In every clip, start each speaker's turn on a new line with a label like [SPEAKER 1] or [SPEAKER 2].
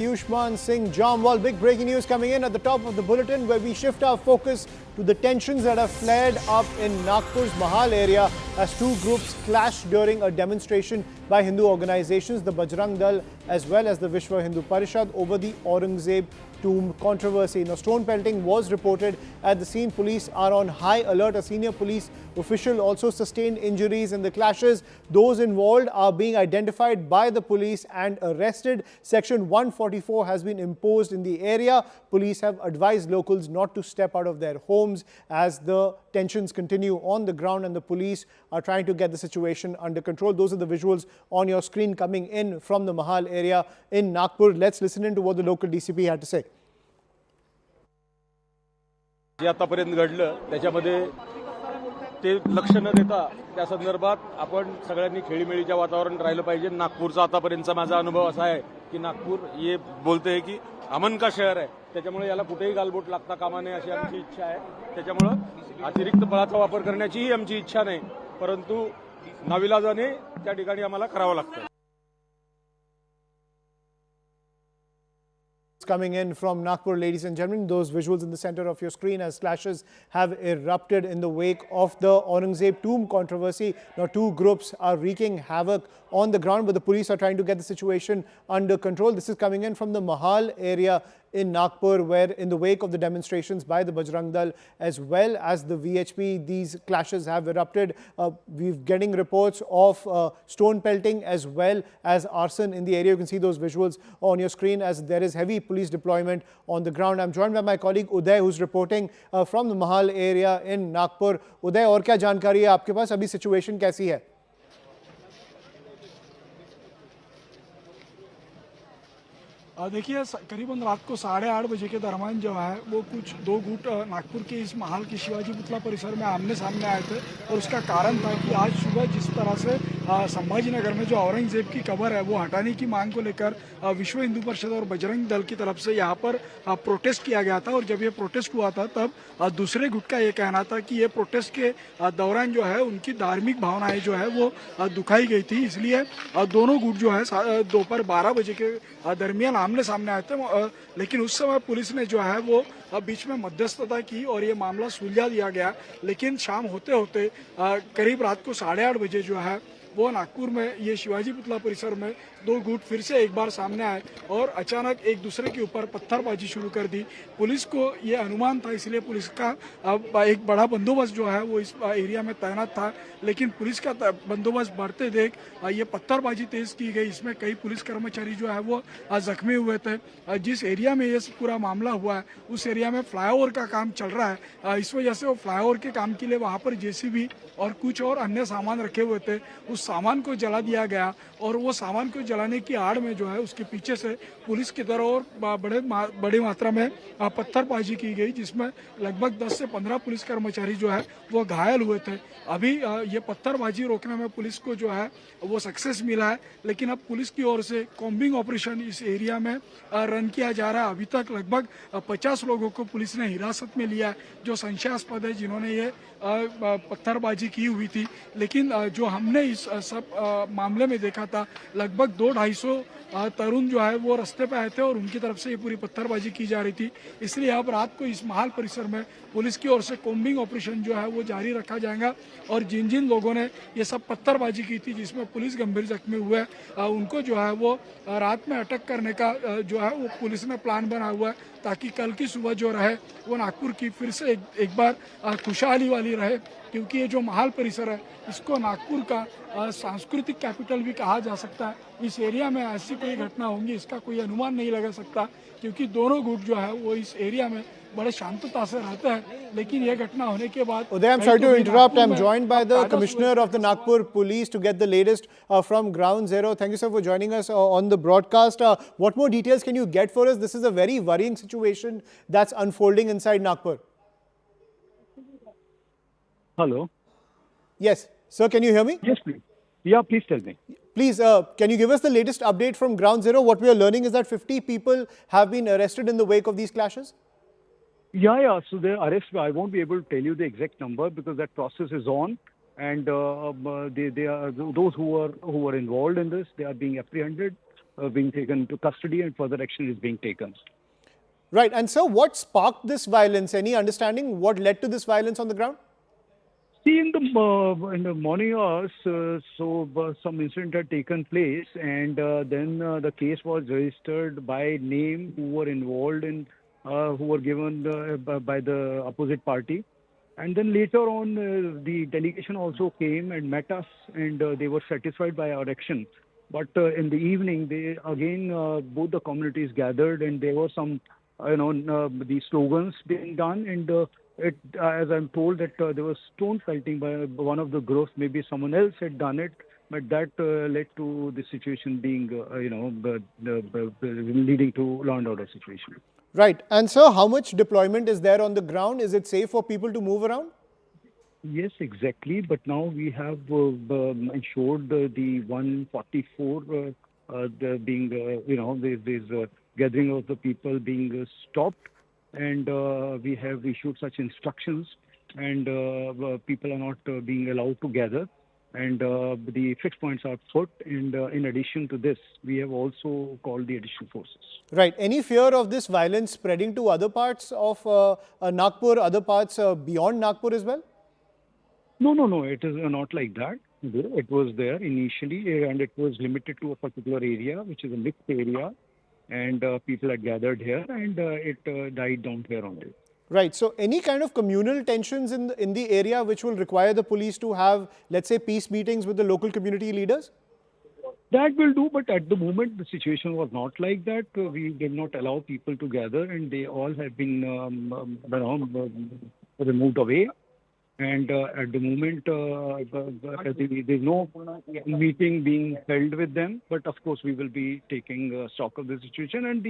[SPEAKER 1] Yushman Singh Jamwal. Big breaking news coming in at the top of the bulletin, where we shift our focus to the tensions that have flared up in Nagpur's Mahal area as two groups clashed during a demonstration by Hindu organizations, the Bajrang Dal as well as the Vishwa Hindu Parishad, over the Aurangzeb tomb controversy. Now, stone pelting was reported at the scene. Police are on high alert. A senior police official also sustained injuries in the clashes. Those involved are being identified by the police and arrested. Section 144 has been imposed in the area. Police have advised locals not to step out of their homes as the tensions continue on the ground, and the police are trying to get the situation under control. Those are the visuals on your screen coming in from the Mahal area in Nagpur. Let's listen in to what the local DCP had to say.
[SPEAKER 2] जे आतापर्यंत घडलं त्याच्यामध्ये ते लक्ष न देता त्या संदर्भात आपण सगळ्यांनी खेळीमेळीच्या वातावरण राहिलं पाहिजे. नागपूरचा आतापर्यंतचा माझा अनुभव असा आहे की नागपूर हे बोलते की अमन का शहर आहे, त्याच्यामुळे याला कुठेही गालबोट लागता कामा नये अशी आमची इच्छा आहे. त्याच्यामुळे अतिरिक्त बळाचा वापर करण्याचीही आमची इच्छा नाही, परंतु नाविलाजाने त्या ठिकाणी आम्हाला करावं लागतं.
[SPEAKER 1] Coming in from Nagpur, ladies and gentlemen, those visuals in the center of your screen as clashes have erupted in the wake of the Aurangzeb tomb controversy. Now, two groups are wreaking havoc on the ground, but the police are trying to get the situation under control. This is coming in from the Mahal area in Nagpur, where in the wake of the demonstrations by the Bajrang Dal as well as the VHP, these clashes have erupted. We're getting reports of stone pelting as well as arson in the area. You can see those visuals on your screen as there is heavy police deployment on the ground. I'm joined by my colleague Uday, who's reporting from the Mahal area in Nagpur. Uday, और क्या जानकारी है आपके पास? अभी situation कैसी है?
[SPEAKER 3] देखिए, करीबन रात को 8:30 बजे के दरमियान जो है वो कुछ दो गुट नागपुर के इस महाल के शिवाजी पुतला परिसर में आमने सामने आए थे, और उसका कारण था कि आज सुबह जिस तरह से संभाजीनगर में जो औरंगजेब की कब्र है वो हटाने की मांग को लेकर विश्व हिंदू परिषद और बजरंग दल की तरफ से यहाँ पर प्रोटेस्ट किया गया था। और जब ये प्रोटेस्ट हुआ था तब दूसरे गुट का ये कहना था कि ये प्रोटेस्ट के दौरान जो है उनकी धार्मिक भावनाएं जो है वो दुखाई गई थी, इसलिए दोनों गुट जो है दोपहर 12 बजे के दरमियान आमने सामने आए थे। लेकिन उस समय पुलिस ने जो है वो बीच में मध्यस्थता की और ये मामला सुलझा दिया गया। लेकिन शाम होते होते करीब रात को 8:30 बजे जो है वो नागपुर में ये शिवाजी पुतला परिसर में दो गुट फिर से एक बार सामने आए और अचानक एक दूसरे के ऊपर पत्थरबाजी शुरू कर दी। पुलिस को ये अनुमान था, इसलिए पुलिस का एक बड़ा बंदोबस्त जो है वो इस एरिया में तैनात था। लेकिन पुलिस का बंदोबस्त बढ़ते देख ये पत्थरबाजी तेज की गई। इसमें कई पुलिस कर्मचारी जो है वो जख्मी हुए थे। जिस एरिया में ये पूरा मामला हुआ है उस एरिया में फ्लाईओवर का काम चल रहा है, इस वजह से वो फ्लाईओवर के काम के लिए वहाँ पर JCB और कुछ और अन्य सामान रखे हुए थे, उस सामान को जला दिया गया। और वो सामान को जलाने की आड़ में जो है उसके पीछे से पुलिस की तरफ और बड़ी मात्रा में पत्थरबाजी की गई, जिसमें लगभग 10 से 15 पुलिस कर्मचारी जो है वो घायल हुए थे। अभी ये पत्थरबाजी रोकने में पुलिस को जो है वो सक्सेस मिला है, लेकिन अब पुलिस की ओर से कॉम्बिंग ऑपरेशन इस एरिया में रन किया जा रहा है। अभी तक लगभग 50 लोगों को पुलिस ने हिरासत में लिया है जो संशयास्पद है, जिन्होंने ये पत्थरबाजी की हुई थी। लेकिन जो हमने इस सब मामले में देखा था, लगभग 200-250 तरुण जो है वो रास्ते पे आए थे और उनकी तरफ से ये पूरी पत्थरबाजी की जा रही थी। इसलिए अब रात को इस महल परिसर में पुलिस की ओर से कॉम्बिंग ऑपरेशन जो है वो जारी रखा जाएगा। और जिन जिन लोगों ने ये सब पत्थरबाजी की थी जिसमें पुलिस गंभीर जख्मी हुए, उनको जो है वो रात में अटक करने का जो है वो पुलिस ने प्लान बना हुआ है, ताकि कल की सुबह जो रहे वो नागपुर की फिर से एक बार खुशहाली वाली रहे। क्योंकि ये जो महल परिसर है इसको नागपुर का सांस्कृतिक कैपिटल भी कहा जा सकता है। इस एरिया में ऐसी कोई घटना होगी इसका कोई अनुमान नहीं लगा सकता, क्योंकि दोनों गुट जो है वो इस एरिया में बड़े शांतता से रहते हैं। लेकिन ये घटना होने के बाद
[SPEAKER 1] Uday, I'm sorry to interrupt. I'm joined by the Commissioner of the Nagpur Police to get the latest from Ground Zero. Thank you, sir, for joining us on the broadcast. What more details can you get for us? This is a very worrying situation that's unfolding inside Nagpur.
[SPEAKER 4] Hello.
[SPEAKER 1] Yes, sir, can you hear me?
[SPEAKER 4] Yes, please. Yeah, please tell me.
[SPEAKER 1] Please, can you give us the latest update from Ground Zero? What we are learning is that 50 people have been arrested in the wake of these clashes.
[SPEAKER 4] Yeah. So the arrest, I won't be able to tell you the exact number because that process is on, and they are those who are involved in this. They are being apprehended. being taken into custody and further action is being taken.
[SPEAKER 1] Right. And sir, what sparked this violence? Any understanding what led to this violence on the ground?
[SPEAKER 4] See, in the morning hours, some incident had taken place, and then the case was registered by name who were involved in, who were given by the opposite party. And then later on, the delegation also came and met us, and they were satisfied by our action. But in the evening, they again both the communities gathered, and there were some, the slogans being done, and as I'm told that there was stone pelting by one of the groups. Maybe someone else had done it, but that led to the situation being, leading to law and order situation.
[SPEAKER 1] Right. And sir, how much deployment is there on the ground? Is it safe for people to move around?
[SPEAKER 4] Yes, exactly. But now we have ensured the 144 being, this gathering of the people being stopped. And we have issued such instructions, and people are not being allowed to gather. And the fixed points are put. And in addition to this, we have also called the additional forces.
[SPEAKER 1] Right. Any fear of this violence spreading to other parts of Nagpur, other parts beyond Nagpur as well?
[SPEAKER 4] No. It is not like that. It was there initially, and it was limited to a particular area, which is a mixed area. And people had gathered here, and it died down here only.
[SPEAKER 1] Right. So any kind of communal tensions in the area which will require the police to have, let's say, peace meetings with the local community leaders?
[SPEAKER 4] That will do, but at the moment the situation was not like that. We did not allow people to gather, and they all have been removed away. And at the moment, there's no meeting being held with them. But of course, we will be taking stock of the situation, and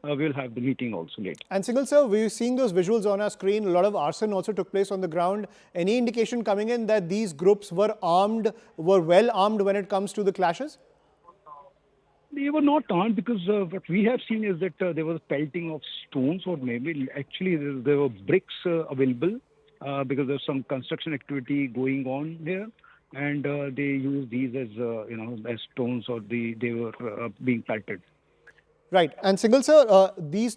[SPEAKER 4] we'll have the meeting also later.
[SPEAKER 1] And Singhal sir, we're seeing those visuals on our screen. A lot of arson also took place on the ground. Any indication coming in that these groups were armed, were well armed when it comes to the clashes?
[SPEAKER 4] They were not armed because what we have seen is that there was pelting of stones, or maybe actually there were bricks available. Because there's some construction activity going on here, and they use these as as stones, or they were being pelted.
[SPEAKER 1] Right. And Singhal sir,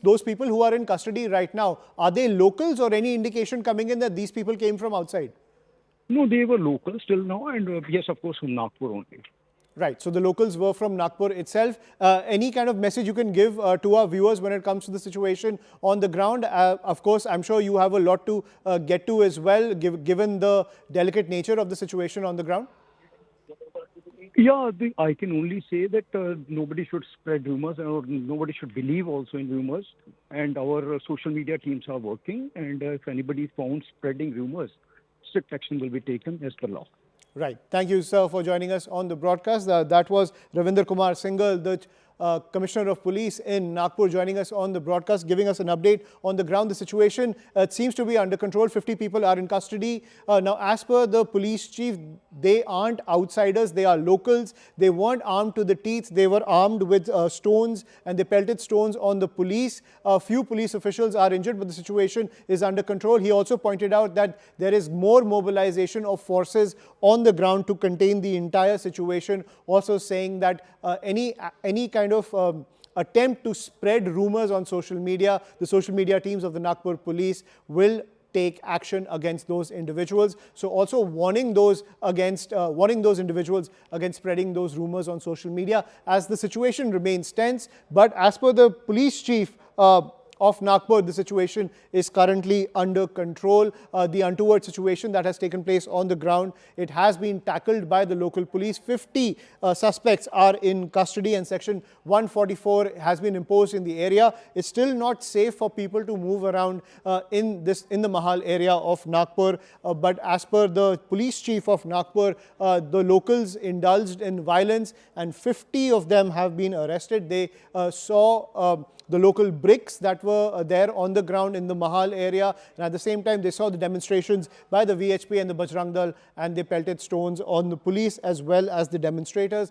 [SPEAKER 1] those people who are in custody right now, are they locals, or any indication coming in that these people came from outside?
[SPEAKER 4] No, they were locals till now, and yes, of course, from Nagpur only.
[SPEAKER 1] Right. So the locals were from Nagpur itself. Any kind of message you can give to our viewers when it comes to the situation on the ground? Of course, I'm sure you have a lot to get to as well, given the delicate nature of the situation on the ground.
[SPEAKER 4] Yeah, I can only say that nobody should spread rumors, or nobody should believe also in rumors. And our social media teams are working, and if anybody is found spreading rumors, strict action will be taken as per law.
[SPEAKER 1] Right. Thank you, sir, for joining us on the broadcast. That was Ravinder Kumar Singhal, the Commissioner of Police in Nagpur, joining us on the broadcast, giving us an update on the ground. The situation seems to be under control. 50 people are in custody. Now, as per the police chief, they aren't outsiders. They are locals. They weren't armed to the teeth. They were armed with stones, and they pelted stones on the police. A few police officials are injured, but the situation is under control. He also pointed out that there is more mobilization of forces on the ground to contain the entire situation, also saying that any kind of attempt to spread rumors on social media, the social media teams of the Nagpur police will take action against those individuals. So also warning those individuals against spreading those rumors on social media as the situation remains tense. But as per the police chief of Nagpur, the situation is currently under control. The untoward situation that has taken place on the ground, it has been tackled by the local police. 50 suspects are in custody, and Section 144 has been imposed in the area. It's still not safe for people to move around in the Mahal area of Nagpur. But as per the police chief of Nagpur, the locals indulged in violence, and 50 of them have been arrested. They saw the local bricks that were there on the ground in the Mahal area, and at the same time they saw the demonstrations by the VHP and the Bajrang Dal, and they pelted stones on the police as well as the demonstrators.